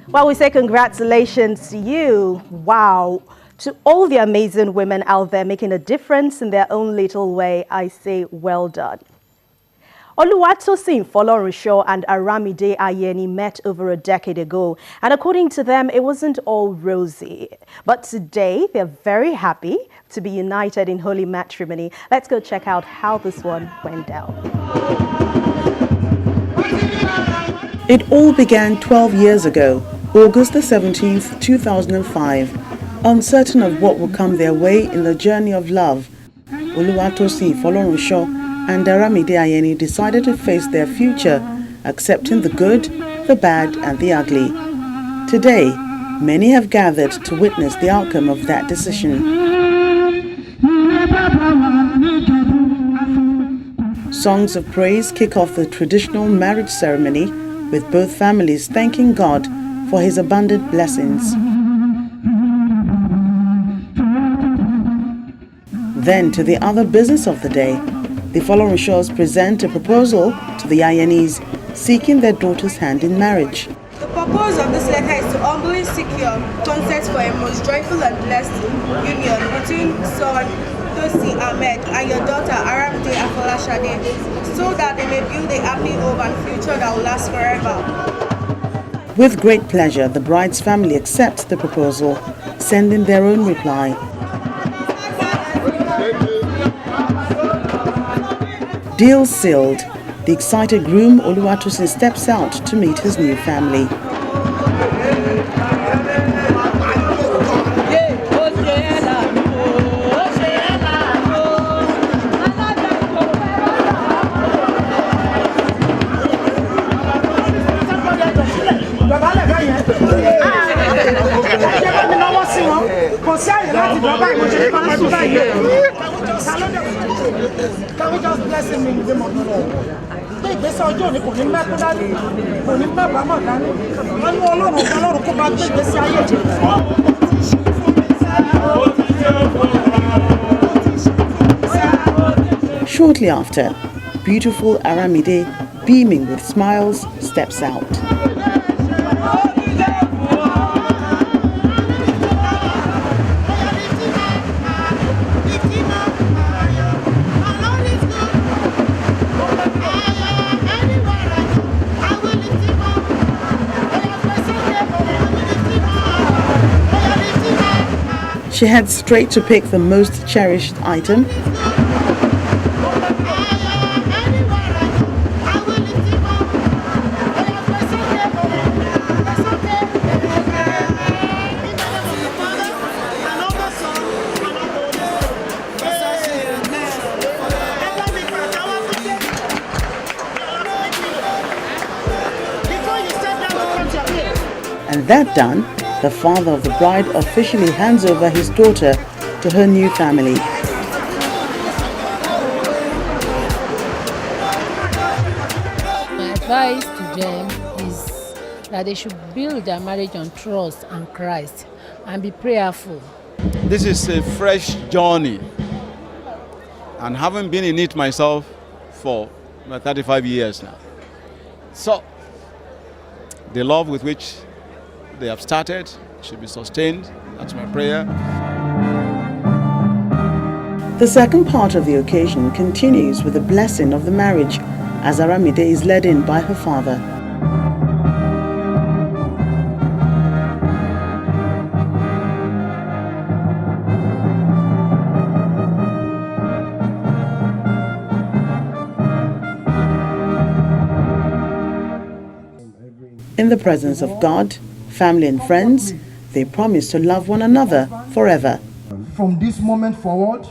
Well, we say congratulations to you. Wow. To all the amazing women out there making a difference in their own little way, I say well done. Oluwatosin, Folorunsho and Aramide Ayeni met over a decade ago, and according to them, it wasn't all rosy. But today, they're very happy to be united in holy matrimony. Let's go check out how this one went down. It all began 12 years ago, August the 17th, 2005. Uncertain of what would come their way in the journey of love, Oluwatosin, Folorunsho and Aramide Ayeni decided to face their future, accepting the good, the bad and the ugly. Today, many have gathered to witness the outcome of that decision. Songs of praise kick off the traditional marriage ceremony, with both families thanking God for His abundant blessings. Then to the other business of the day, the Folorunshos present a proposal to the Ayenis seeking their daughter's hand in marriage. The purpose of this letter is to humbly secure consent for a most joyful and blessed union between son Tosin Ahmed and your daughter Aramide Afolashade, so that they may build a happy home and future that will last forever. With great pleasure, the bride's family accepts the proposal, sending their own reply. Deal sealed, the excited groom Oluwatosin steps out to meet his new family. Can we just bless him in the name of the Lord? Shortly after, beautiful Aramide, beaming with smiles, steps out. She heads straight to pick the most cherished item. And that done, the father of the bride officially hands over his daughter to her new family. My advice to them is that they should build their marriage on trust and Christ and be prayerful. This is a fresh journey, and having been in it myself for 35 years now. So, the love with which they have started should be sustained. That's my prayer. The second part of the occasion continues with the blessing of the marriage, as Aramide is led in by her father. In the presence of God, family and friends, they promise to love one another forever. From this moment forward,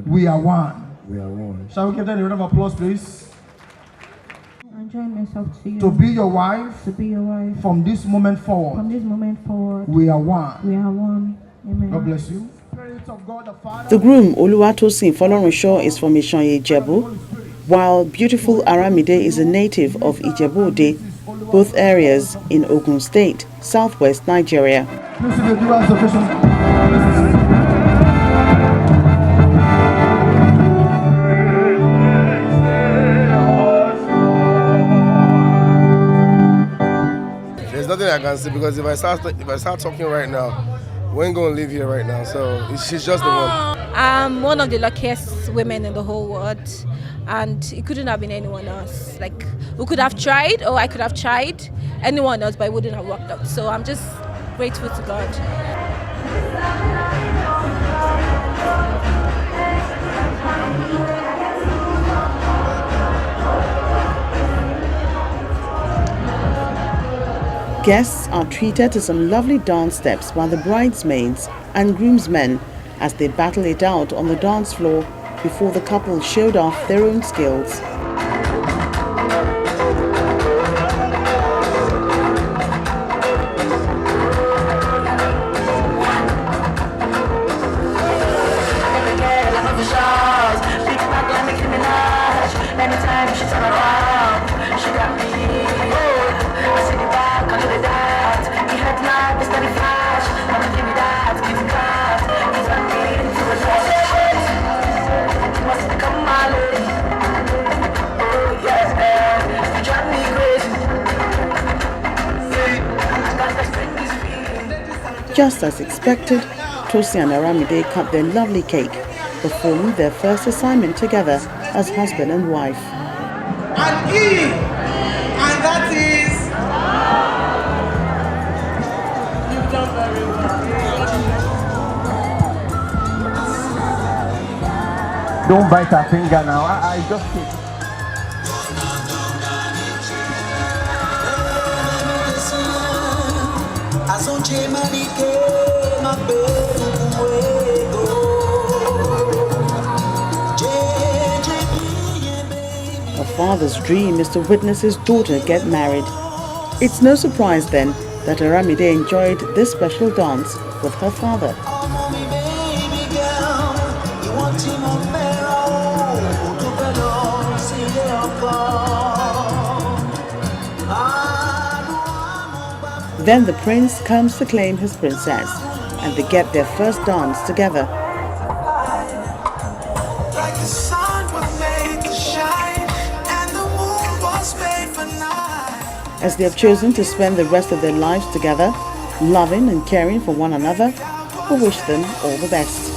we are one. Shall we give them a round of applause, please? I join myself to you. To be your wife. From this moment forward. We are one. Amen. God bless you. The groom, Oluwatosin Folorunsho, is from Ishanye, Ijebu, while beautiful Aramide is a native of Ijebu-Ode, both areas in Ogun State, southwest Nigeria. nothing I can say because if I start talking right now, we ain't gonna leave here right now. So she's just the one. I'm one of the luckiest women in the whole world, and it couldn't have been anyone else. Like, we could have tried, or I could have tried anyone else, but it wouldn't have worked out. So I'm just grateful to God. Guests are treated to some lovely dance steps by the bridesmaids and groomsmen as they battle it out on the dance floor before the couple showed off their own skills. Just as expected, Tosin and Aramide cut their lovely cake, performing their first assignment together as husband and wife. And E, and that is... You've done very well. Don't bite her finger now. I just kidding. A father's dream is to witness his daughter get married. It's no surprise then that Aramide enjoyed this special dance with her father. Then the prince comes to claim his princess, and they get their first dance together. As they have chosen to spend the rest of their lives together, loving and caring for one another, we wish them all the best.